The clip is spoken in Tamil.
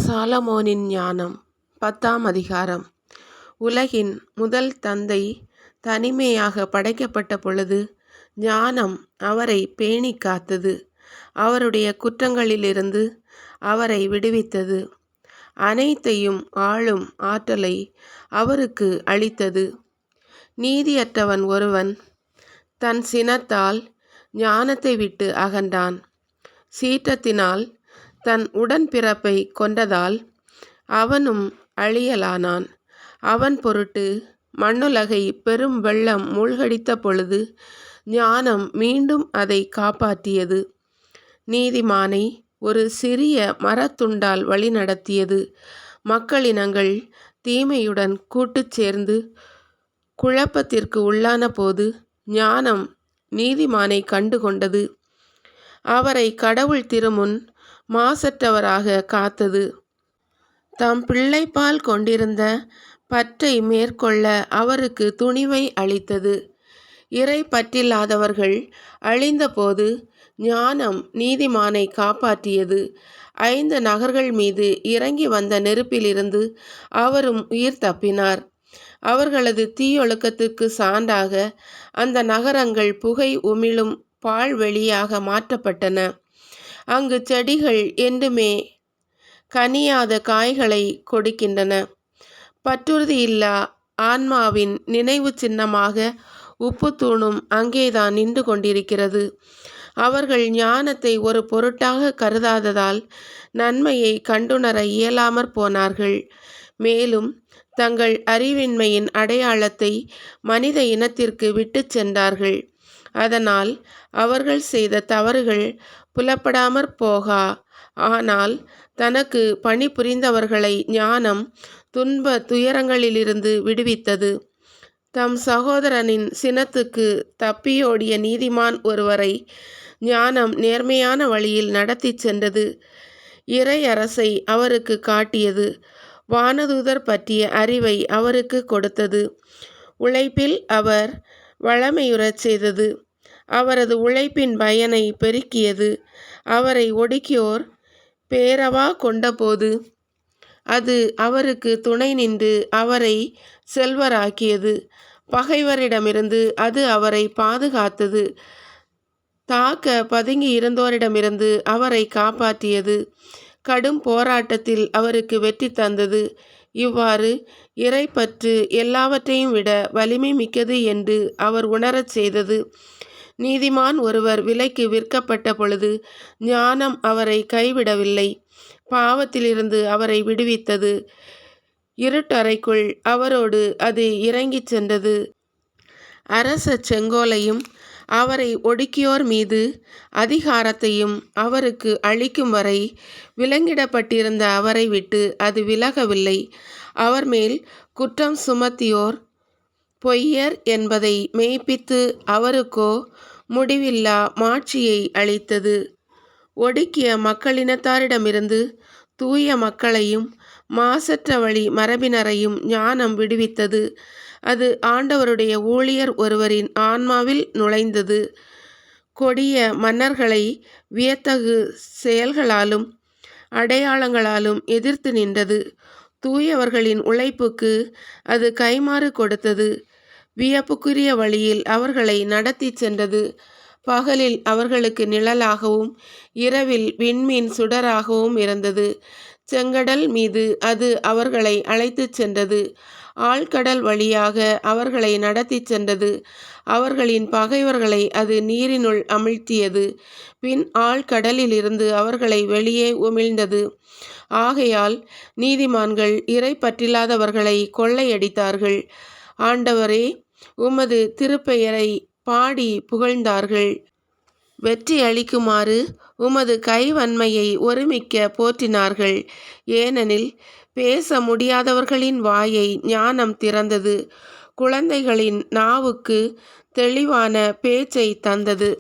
சாலமோனின் ஞானம் 10ஆம் அதிகாரம். உலகின் முதல் தந்தை தனிமையாக படைக்கப்பட்ட பொழுது ஞானம் அவரை பேணி காத்தது. அவருடைய குற்றங்களிலிருந்து அவரை விடுவித்தது. அனைத்தையும் ஆளும் ஆற்றலை அவருக்கு அளித்தது. நீதியற்றவன் ஒருவன் தன் சினத்தால் ஞானத்தை விட்டு அகன்றான். சீற்றத்தினால் தன் உடன்பிறப்பை கொண்டதால் அவனும் அழியலானான். அவன் பொருட்டு மண்ணுலகை பெரும் வெள்ளம் மூழ்கடித்த பொழுது ஞானம் மீண்டும் அதை காப்பாற்றியது. நீதிமானை ஒரு சிறிய மரத்துண்டால் வழிநடத்தியது. மக்களினங்கள் தீமையுடன் கூட்டு சேர்ந்து குழப்பத்திற்கு உள்ளான போது ஞானம் நீதிமானை கண்டுகொண்டது. அவரை கடவுள் திருமுன் மாசற்றவராக காத்தது. தம் பிள்ளைப்பால் கொண்டிருந்த பற்றை மேற்கொள்ள அவருக்கு துணிவை அளித்தது. இறை பற்றில்லாதவர்கள் அழிந்தபோது ஞானம் நீதிமானை காப்பாற்றியது. 5 நகர்கள் மீது இறங்கி வந்த நெருப்பிலிருந்து அவரும் உயிர் தப்பினார். அவர்களது தீயொழுக்கத்துக்கு சான்றாக அந்த நகரங்கள் புகை உமிழும் பாழ்வெளியாக மாற்றப்பட்டன. அங்கு செடிகள் என்றுமே கனியாத காய்களை கொடுக்கின்றன. பற்றுறுதியில்லா ஆன்மாவின் நினைவு சின்னமாக உப்புத்தூணும் அங்கேதான் நின்று கொண்டிருக்கிறது. அவர்கள் ஞானத்தை ஒரு பொருட்டாக கருதாததால் நன்மையை கண்டுணர இயலாமற் போனார்கள். மேலும் தங்கள் அறிவின்மையின் அடையாளத்தை மனித இனத்திற்கு விட்டு சென்றார்கள். அதனால் அவர்கள் செய்த தவறுகள் புலப்படாமற் போகா. ஆனால் தனக்கு பணிபுரிந்தவர்களை ஞானம் துன்ப துயரங்களிலிருந்து விடுவித்தது. தம் சகோதரனின் சினத்துக்கு தப்பியோடிய நீதிமான் ஒருவரை ஞானம் நேர்மையான வழியில் நடத்தி சென்றது. இறை அரசை அவருக்கு காட்டியது. வானதூதர் பற்றிய அறிவை அவருக்கு கொடுத்தது. உழைப்பில் அவர் வளமையுறச் செய்தது. அவரது உழைப்பின் பயனை பெருக்கியது. அவரை ஒடுக்கியோர் பேரவா கொண்டபோது அது அவருக்கு துணை நின்று அவரை செல்வராக்கியது. பகைவரிடமிருந்து அது அவரை பாதுகாத்தது. தாக்க பதுங்கி இருந்தோரிடமிருந்து அவரை காப்பாற்றியது. கடும் போராட்டத்தில் அவருக்கு வெற்றி தந்தது. இவ்வாறு இறைப்பற்று எல்லாவற்றையும் விட வலிமை மிக்கது என்று அவர் உணரச் செய்தது. நீதிமான் ஒருவர் விலைக்கு விற்கப்பட்ட பொழுது ஞானம் அவரை கைவிடவில்லை. பாவத்திலிருந்து அவரை விடுவித்தது. இருட்டறைக்குள் அவரோடு அது இறங்கிச் சென்றது. அரச செங்கோலையும் அவரை ஒடுக்கியோர் மீது அதிகாரத்தையும் அவருக்கு அளிக்கும் வரை விலங்கிடப்பட்டிருந்த அவரை விட்டு அது விலகவில்லை. அவர் மேல் குற்றம் சுமத்தியோர் பொய்யர் என்பதை மெய்ப்பித்து அவருக்கோ முடிவில்லா மாட்சியை அளித்தது. ஒடுக்கிய மக்களினத்தாரிடமிருந்து தூய மக்களையும் மாசற்ற வழி மரபினரையும் ஞானம் விடுவித்தது. அது ஆண்டவருடைய ஊழியர் ஒருவரின் ஆன்மாவில் நுழைந்தது. கொடிய மன்னர்களை வியத்தகு செயல்களாலும் அடையாளங்களாலும் எதிர்த்து நின்றது. தூயவர்களின் உழைப்புக்கு அது கைமாறு கொடுத்தது. வியப்புக்குரிய வழியில் அவர்களை நடத்தி சென்றது. பகலில் அவர்களுக்கு நிழலாகவும் இரவில் விண்மீன் சுடராகவும் இருந்தது. செங்கடல் மீது அது அவர்களை அழைத்து சென்றது. ஆழ்கடல் வழியாக அவர்களை நடத்தி சென்றது. அவர்களின் பகைவர்களை அது நீரினுள் அமிழ்த்தியது. பின் ஆழ்கடலிலிருந்து அவர்களை வெளியே உமிழ்ந்தது. ஆகையால் நீதிமான்கள் இறை பற்றில்லாதவர்களை கொள்ளையடித்தார்கள். ஆண்டவரே, உமது திருப்பெயரை பாடி புகழ்ந்தார்கள். வெற்றி அளிக்குமாறு உமது கைவன்மையை ஒருமிக்க போற்றினார்கள். ஏனெனில் பேச முடியாதவர்களின் வாயை ஞானம் திறந்தது. குழந்தைகளின் நாவுக்கு தெளிவான பேச்சை தந்தது.